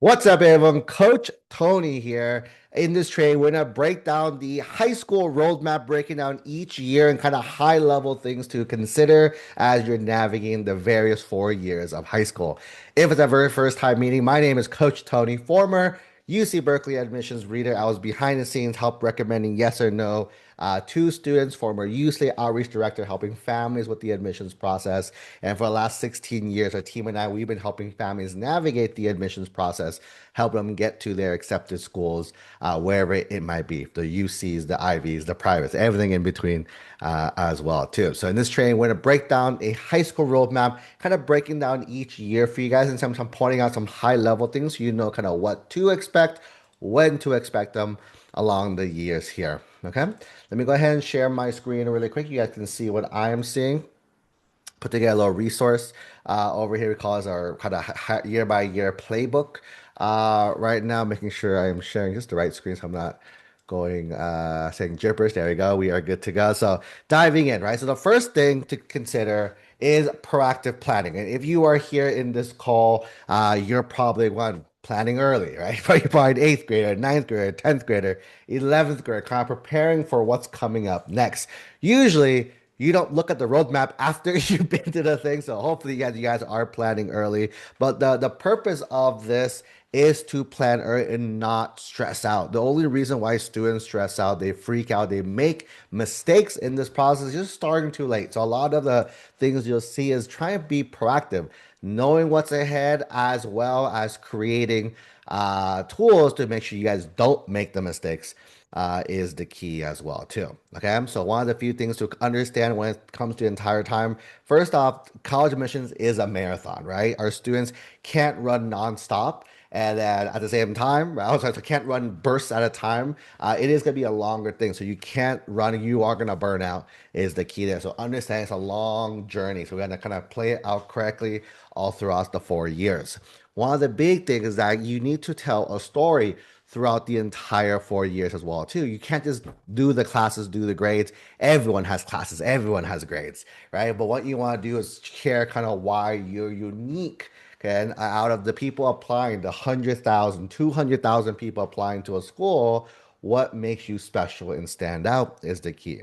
What's up, everyone? Coach Tony here. In this training, we're going to break down the high school roadmap, breaking down each year and kind of high level things to consider as you're navigating the various 4 years of high school. If it's a very first time meeting, my name is Coach Tony, former UC Berkeley admissions reader. I was behind the scenes, help recommending yes or no to students, former UC outreach director, helping families with the admissions process. And for the last 16 years, our team and I, we've been helping families navigate the admissions process, help them get to their accepted schools, wherever it might be, the UCs, the Ivies, the privates, everything in between as well too. So in this training, we're going to break down a high school roadmap, kind of breaking down each year for you guys, and some pointing out some high level things so you know kind of what to expect, when to expect them along the years here. Okay, let me go ahead and share my screen really quick. You guys can see what I am seeing. Put together a little resource over here. We call it our kind of year by year playbook. Right now, making sure I'm sharing just the right screen so I'm not going saying gibberish. There we go. We are good to go. So diving in, right? So the first thing to consider is proactive planning. And if you are here in this call, you're probably one planning early, right? You're probably an eighth grader, ninth grader, 10th grader, 11th grader, kind of preparing for what's coming up next. Usually, you don't look at the roadmap after you've been to the thing. So hopefully you guys are planning early. But the purpose of this is to plan early and not stress out. The only reason why students stress out, they freak out, they make mistakes in this process is just starting too late. So a lot of the things you'll see is trying to be proactive, knowing what's ahead as well as creating tools to make sure you guys don't make the mistakes is the key as well too. Okay, so one of the few things to understand when it comes to entire time. First off, college admissions is a marathon, right? Our students can't run nonstop. And then at the same time, right, also can't run bursts at a time. It is going to be a longer thing. So you can't run, you are going to burn out is the key there. So understand it's a long journey. So we're going to kind of play it out correctly all throughout the 4 years. One of the big things is that you need to tell a story throughout the entire 4 years as well too. You can't just do the classes, do the grades. Everyone has classes, everyone has grades, right? But what you want to do is share kind of why you're unique. Okay, and out of the people applying, the 100,000, 200,000 people applying to a school, what makes you special and stand out is the key.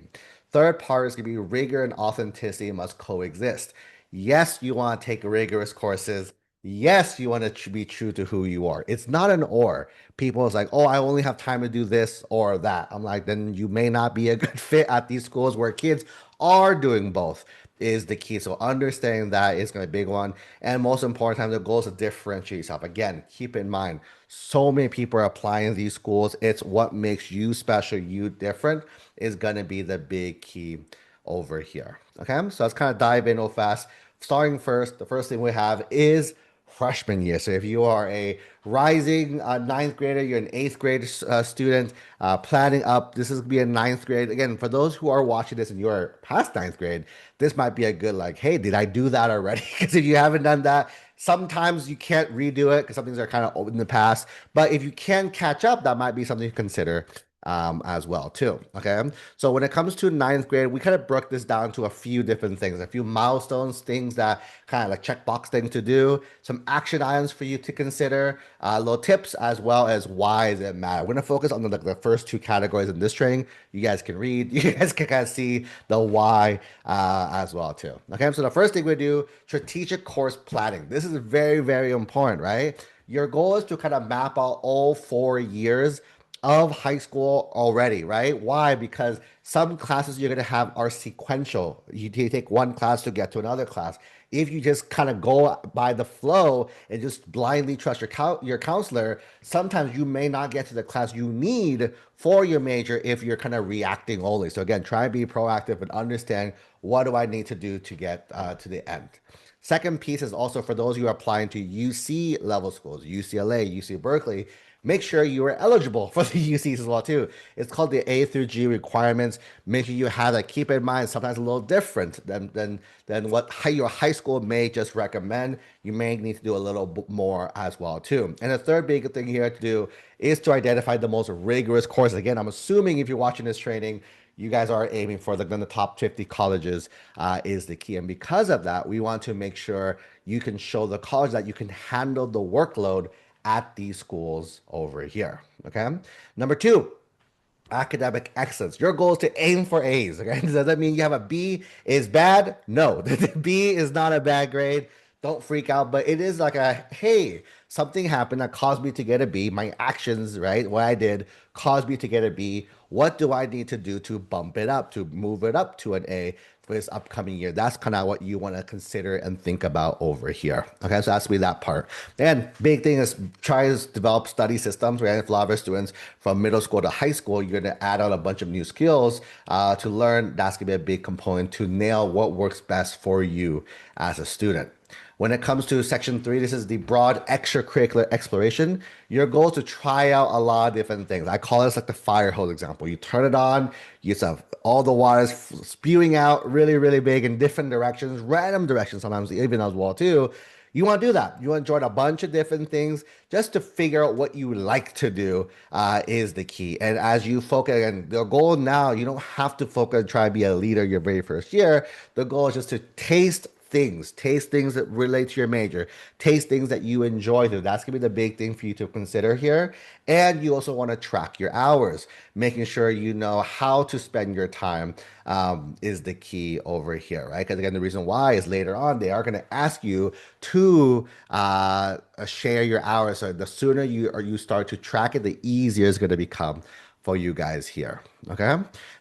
Third part is going to be rigor and authenticity must coexist. Yes, you want to take rigorous courses. Yes, you want to be true to who you are. It's not an or. People is like, oh, I only have time to do this or that. I'm like, then you may not be a good fit at these schools where kids are doing both is the key. So understanding that is going to be a big one. And most important time, the goal is to differentiate yourself. Again, keep in mind, so many people are applying to these schools. It's what makes you special, you different is going to be the big key over here. Okay, so let's kind of dive in real fast. Starting first, the first thing we have is freshman year. So if you are a rising ninth grader, you're an eighth grade student, planning up, this is gonna be a ninth grade. Again, for those who are watching this and you are past ninth grade, this might be a good like, hey, did I do that already? Because if you haven't done that, sometimes you can't redo it because some things are kind of old in the past. But if you can catch up, that might be something to consider as well too. Okay, so when it comes to ninth grade, we kind of broke this down to a few different things, a few milestones, things that kind of like checkbox things to do, some action items for you to consider, little tips, as well as why does it matter. We're gonna focus on the first two categories in this training. You guys can read, you guys can kind of see the why as well too. Okay, so the first thing we do, strategic course planning. This is very, very important, right? Your goal is to kind of map out all 4 years of high school already, right? Why? Because some classes you're going to have are sequential. You take one class to get to another class. If you just kind of go by the flow and just blindly trust your counselor, sometimes you may not get to the class you need for your major if you're kind of reacting only. So again, try and be proactive and understand what do I need to do to get to the end. Second piece is also for those who are applying to UC level schools, UCLA, UC Berkeley, make sure you are eligible for the UCs as well too. It's called the A through G requirements. Make sure you have that. Keep in mind, sometimes a little different than what your high school may just recommend. You may need to do a little more as well too. And the third big thing here to do is to identify the most rigorous courses. Again, I'm assuming if you're watching this training, you guys are aiming for the top 50 colleges is the key. And because of that, we want to make sure you can show the college that you can handle the workload at these schools over here. Okay. Number two, academic excellence. Your goal is to aim for A's. Okay, does that mean you have a B is bad? No, the B is not a bad grade. Don't freak out, but it is like a hey, something happened that caused me to get a B. My actions, right, what I did caused me to get a B. What do I need to do to bump it up, to move it up to an A for this upcoming year? That's kind of what you want to consider and think about over here. Okay, so that's me that part. And big thing is try to develop study systems. Right, if a lot of our students from middle school to high school, you're going to add on a bunch of new skills to learn. That's going to be a big component to nail what works best for you as a student. When it comes to section three, this is the broad extracurricular exploration. Your goal is to try out a lot of different things. I call this like the fire hose example. You turn it on, you have all the waters spewing out really, really big in different directions, random directions, sometimes even as well too. You want to do that. You want to join a bunch of different things just to figure out what you like to do is the key. And as you focus, and the goal now, you don't have to focus and try to be a leader your very first year. The goal is just to taste things that relate to your major, taste things that you enjoy to. That's gonna be the big thing for you to consider here. And you also want to track your hours, making sure you know how to spend your time is the key over here, right? Because again, the reason why is later on they are going to ask you to share your hours. So the sooner you start to track it, the easier it's going to become for you guys here. Okay.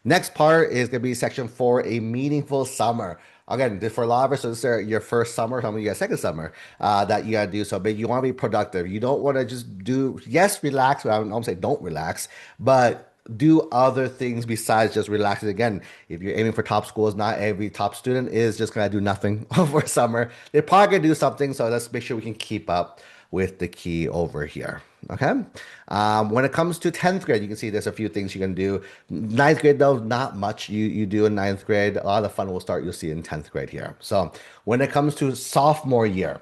Next part is going to be section four, a meaningful summer. Again, for a lot of us, so this is your first summer, some of you got second summer that you got to do. So, but you want to be productive. You don't want to just do, yes, relax. But I'm saying don't relax, but do other things besides just relaxing. Again, if you're aiming for top schools, not every top student is just going to do nothing over summer. They're probably going to do something. So let's make sure we can keep up with the key over here. Okay. When it comes to 10th grade, you can see there's a few things you can do. Ninth grade, though, not much you do in ninth grade. A lot of the fun will start, you'll see in 10th grade here. So when it comes to sophomore year,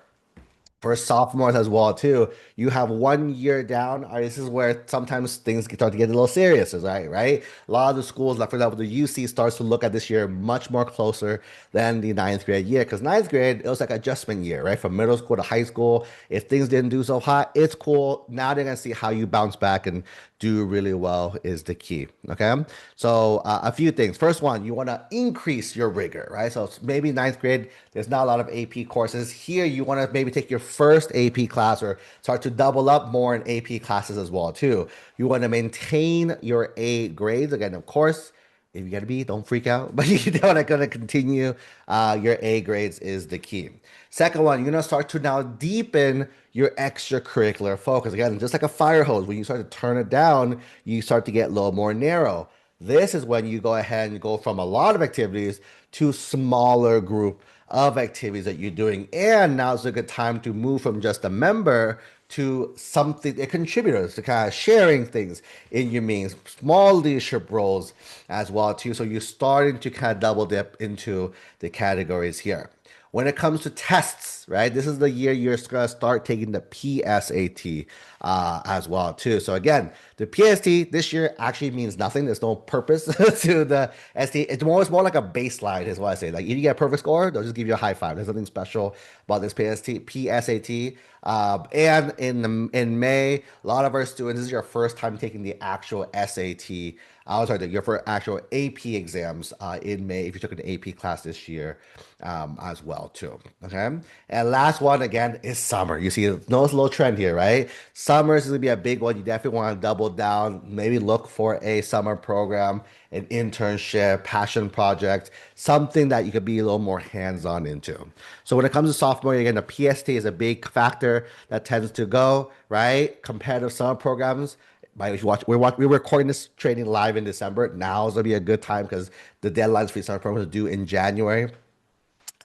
for sophomores as well too, you have 1 year down. This is where sometimes things start to get a little serious, right? A lot of the schools, like for example, the UC starts to look at this year much more closer than the ninth grade year, because ninth grade it was like adjustment year, right? From middle school to high school. If things didn't do so hot, it's cool. Now they're gonna see how you bounce back and do really well is the key. Okay, so a few things. First one, you want to increase your rigor, right? So maybe ninth grade, there's not a lot of AP courses. Here, you want to maybe take your first AP class or start to double up more in AP classes as well too. You want to maintain your A grades. Again, of course, if you get a B, don't freak out, but you don't want to continue your A grades is the key. Second one, you're going to start to now deepen your extracurricular focus. Again, just like a fire hose, when you start to turn it down, you start to get a little more narrow. This is when you go ahead and go from a lot of activities to smaller group of activities that you're doing. And now is a good time to move from just a member to something, a contributor, to kind of sharing things in your means, small leadership roles as well too. So you're starting to kind of double dip into the categories here. When it comes to tests, right? This is the year you're going to start taking the PSAT as well too. So again, the PSAT this year actually means nothing. There's no purpose to the ST. It's more like a baseline is what I say. Like if you get a perfect score, they'll just give you a high five. There's nothing special about this PSAT. And in May, a lot of our students, this is your first time taking the actual SAT. Sorry, your first actual AP exams in May if you took an AP class this year as well too. Okay, and last one again is summer. You see, notice a little trend here, right? Summer is going to be a big one. You definitely want to double down. Maybe look for a summer program, an internship, passion project, something that you could be a little more hands-on into. So when it comes to sophomore, again, the PST is a big factor that tends to go, right? Competitive summer programs. If you watch, we're recording this training live in December. Now is gonna be a good time because the deadlines for summer programs are due in January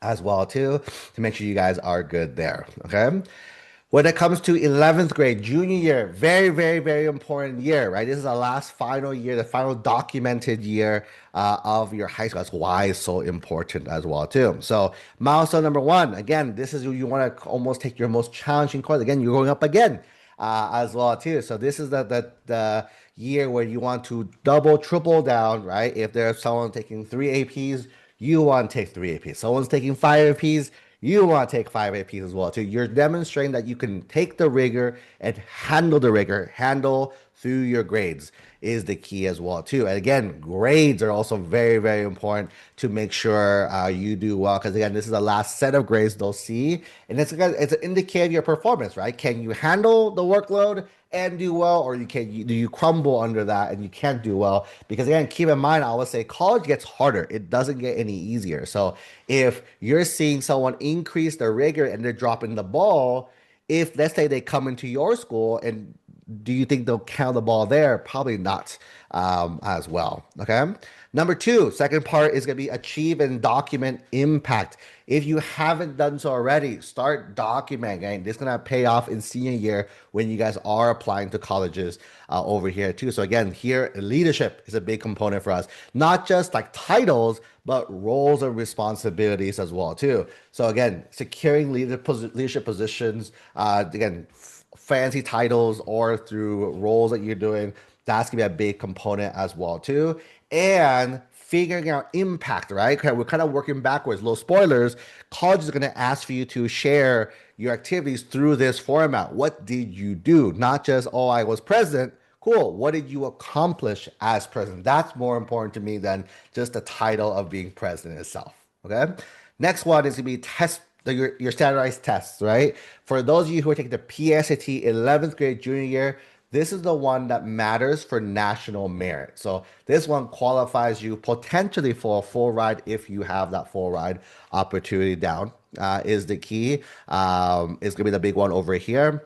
as well too, to make sure you guys are good there. Okay. When it comes to 11th grade, junior year, very, very, very important year, right? This is the last final year, the final documented year of your high school. That's why it's so important as well, too. So milestone number one, again, this is you want to almost take your most challenging course. Again, you're going up again as well, too. So this is the year where you want to double, triple down, right? If there's someone taking three APs, you want to take three APs. Someone's taking five APs, you want to take 5 APs as well too. You're demonstrating that you can take the rigor and handle the rigor, handle through your grades is the key as well too. And again, grades are also very, very important to make sure you do well. Because again, this is the last set of grades they'll see, and it's an indicator of your performance, right? Can you handle the workload and do well, or do you crumble under that and you can't do well? Because again, keep in mind, I always say college gets harder. It doesn't get any easier. So if you're seeing someone increase their rigor and they're dropping the ball, if let's say they come into your school and do you think they'll count the ball there? Probably not as well. Okay. Number two, second part is going to be achieve and document impact. If you haven't done so already, start documenting. This is going to pay off in senior year when you guys are applying to colleges over here too. So again, here leadership is a big component for us, not just like titles, but roles and responsibilities as well too. So again, securing leadership positions, again, fancy titles or through roles that you're doing, that's gonna be a big component as well too. And figuring out impact, right? Okay, we're kind of working backwards. Little spoilers. College is gonna ask for you to share your activities through this format. What did you do? Not just, oh, I was president. Cool. What did you accomplish as president? That's more important to me than just the title of being president itself. Okay. Next one is gonna be your standardized tests, right? For those of you who are taking the PSAT 11th grade junior year, this is the one that matters for national merit. So this one qualifies you potentially for a full ride if you have that full ride opportunity down, is the key. It's gonna be the big one over here.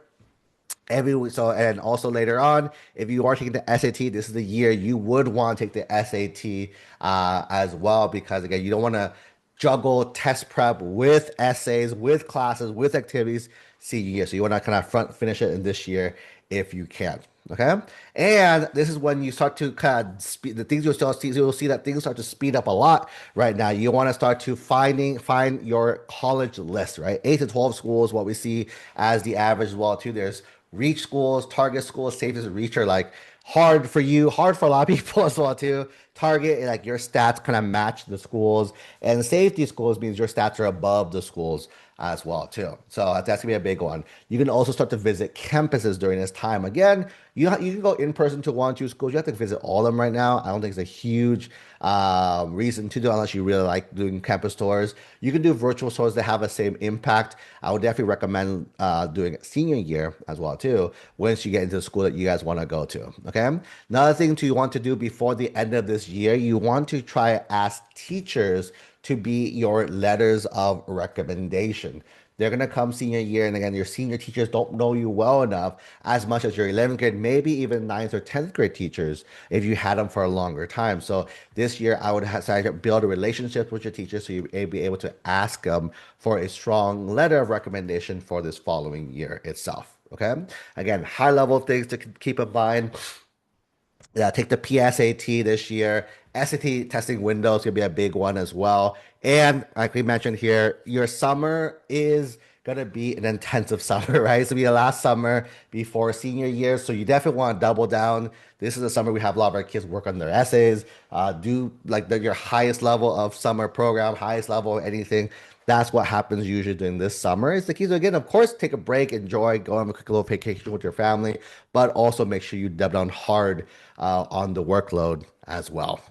And also later on, if you are taking the SAT, this is the year you would want to take the SAT as well, because again, you don't want to juggle test prep with essays, with classes, with activities senior year. So you want to kind of front finish it in this year if you can. Okay. And this is when you start to kind of speed the things you'll see that things start to speed up a lot right now. You want to start to find your college list, right? 8 to 12 schools, what we see as the average as well, too. There's reach schools, target schools, safest reach are like hard for you, hard for a lot of people as well too. Target, like your stats kind of match the schools, and safety schools means your stats are above the schools as well too. So that's gonna be a big one. You can also start to visit campuses during this time. Again, you can go in person to one or two schools. You have to visit all of them right now. I don't think it's a huge reason to do unless you really like doing campus tours. You can do virtual tours that have the same impact. I would definitely recommend doing senior year as well too once you get into the school that you guys want to go to. Okay. Another thing you want to do before the end of this year, you want to try ask teachers to be your letters of recommendation. They're going to come senior year, and again, your senior teachers don't know you well enough as much as your 11th grade, maybe even ninth or 10th grade teachers if you had them for a longer time. So this year, I would have to build a relationship with your teachers so you'll be able to ask them for a strong letter of recommendation for this following year itself. Okay. Again, high level things to keep in mind. Yeah, take the PSAT this year. SAT testing window is gonna be a big one as well. And like we mentioned here, your summer is gonna be an intensive summer, right? It's gonna be the last summer before senior year, so you definitely want to double down. This is the summer we have a lot of our kids work on their essays, do like your highest level of summer program, highest level of anything. That's what happens usually during this summer. It's the key to again, of course, take a break, enjoy, go on a quick little vacation with your family, but also make sure you double down hard on the workload as well.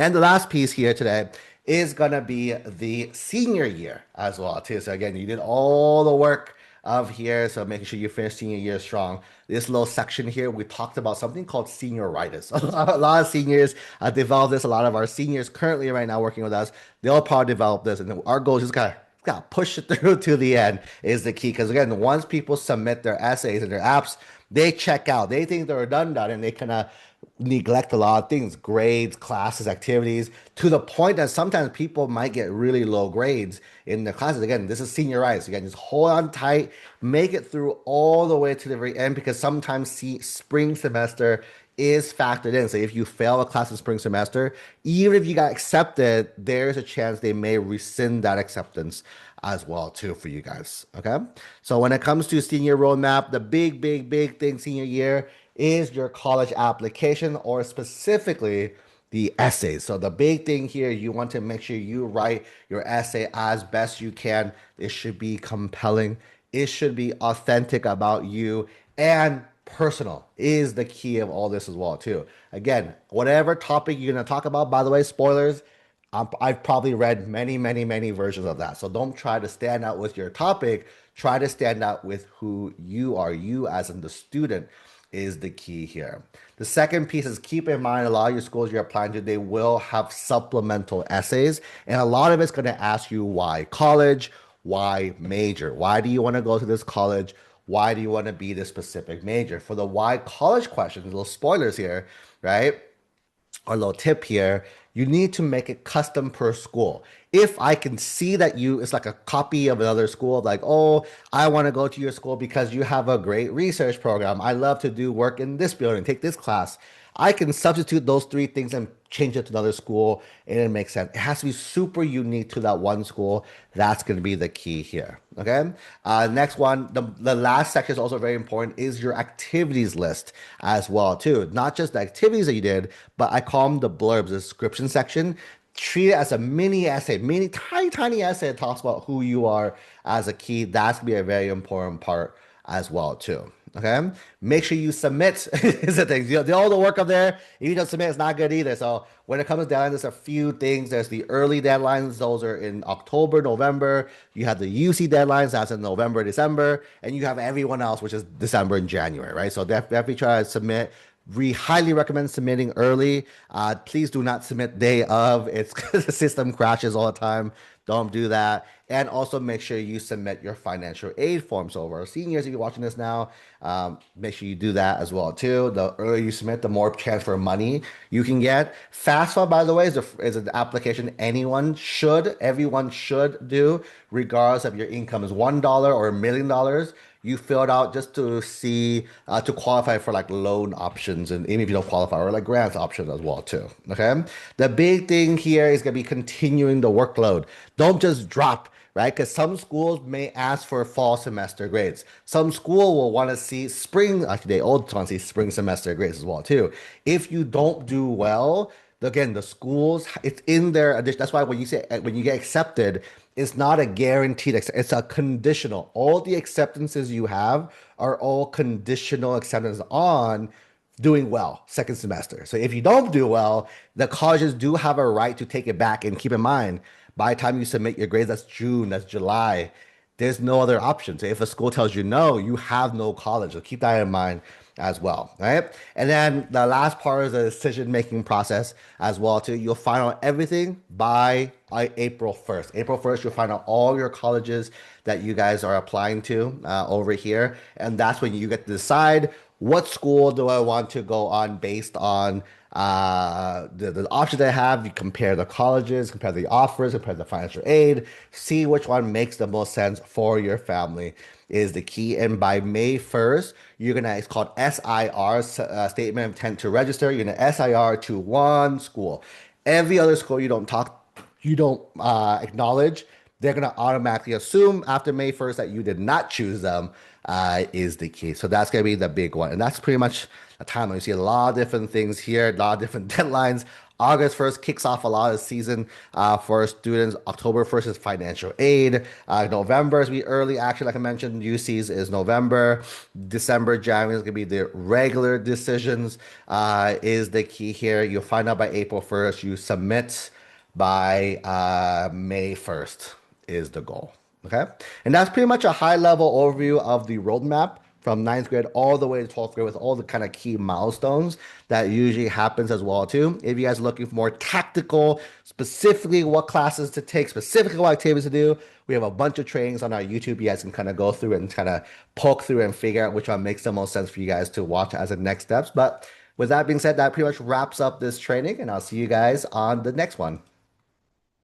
And the last piece here today is gonna be the senior year as well too. So again, you did all the work of here, so making sure you finish senior year strong. This little section here, we talked about something called senioritis. A lot of seniors develop this. A lot of our seniors currently right now working with us, they'll probably develop this, and our goal is just gotta push it through to the end is the key. Because again, once people submit their essays and their apps, they check out. They think they're done, and they kind of neglect a lot of things, grades, classes, activities, to the point that sometimes people might get really low grades in the classes. Again, this is senioritis. Again, just hold on tight, make it through all the way to the very end, because sometimes spring semester is factored in. So if you fail a class in spring semester, even if you got accepted, there's a chance they may rescind that acceptance as well too for you guys. Okay. So when it comes to senior roadmap, the big thing senior year is your college application, or specifically the essays. So the big thing here, you want to make sure you write your essay as best you can. It should be compelling. It should be authentic about you, and personal is the key of all this as well too. Again, whatever topic you're going to talk about, by the way, spoilers, I've probably read many, many, many versions of that. So don't try to stand out with your topic. Try to stand out with who you are. You, as in the student, is the key here. The second piece is keep in mind a lot of your schools you're applying to, they will have supplemental essays. And a lot of it's going to ask you why college, why major? Why do you want to go to this college? Why do you want to be this specific major? For the why college questions, little spoilers here, right? Or a little tip here, you need to make it custom per school. If I can see that it's like a copy of another school, like, oh, I want to go to your school because you have a great research program. I love to do work in this building, take this class. I can substitute those three things and change it to another school, and it makes sense. It has to be super unique to that one school. That's going to be the key here. Okay. Next one, the last section is also very important, is your activities list as well too. Not just the activities that you did, but I call them the blurbs, the description section. Treat it as a mini essay, mini tiny, tiny essay that talks about who you are as a key. That's gonna be a very important part as well too. Okay, make sure you submit is the thing. You do all the work up there. If you don't submit, it's not good either. So when it comes to deadlines, there's a few things. There's the early deadlines; those are in October, November. You have the UC deadlines, that's in November, December, and you have everyone else, which is December and January, right? So definitely try to submit. We highly recommend submitting early. Please do not submit day of. It's because the system crashes all the time. Don't do that. And also make sure you submit your financial aid form. So for our seniors, if you're watching this now, make sure you do that as well too. The earlier you submit, the more chance for money you can get. FAFSA, by the way, is an application everyone should do, regardless of your income is $1 or $1 million. You fill it out just to see to qualify for like loan options, and even if you don't qualify, or like grants options as well too. Okay, the big thing here is gonna be continuing the workload. Don't just drop, right? Because some schools may ask for fall semester grades. Some school will want to see spring, actually they all want to see spring semester grades as well too. If you don't do well, again, the schools, it's in their addition. That's why when you get accepted, it's not a guaranteed, it's a conditional. All the acceptances you have are all conditional acceptance on doing well second semester. So if you don't do well, the colleges do have a right to take it back. And keep in mind, by the time you submit your grades, that's June, that's July. There's no other option. So if a school tells you no, you have no college. So keep that in mind as well, right? And then the last part is the decision-making process as well too. You'll find out everything by April 1st. April 1st, you'll find out all your colleges that you guys are applying to over here. And that's when you get to decide what school do I want to go on based on the options they have. You compare the colleges, compare the offers, compare the financial aid, see which one makes the most sense for your family is the key. And by May 1st, it's called SIR, Statement of Intent to Register. You're gonna SIR to one school. Every other school you don't acknowledge, they're gonna automatically assume after May 1st that you did not choose them, is the key. So that's gonna be the big one. And that's pretty much a time when you see a lot of different things here, a lot of different deadlines. August 1st kicks off a lot of the season for students. October 1st is financial aid. November is early action, like I mentioned. UC's is November. December, January is going to be the regular decisions, is the key here. You'll find out by April 1st. You submit by May 1st is the goal. Okay. And that's pretty much a high level overview of the roadmap from ninth grade all the way to 12th grade with all the kind of key milestones that usually happens as well too. If you guys are looking for more tactical, specifically what classes to take, specifically what activities to do, we have a bunch of trainings on our YouTube. You guys can kind of go through and kind of poke through and figure out which one makes the most sense for you guys to watch as the next steps. But with that being said, that pretty much wraps up this training, and I'll see you guys on the next one.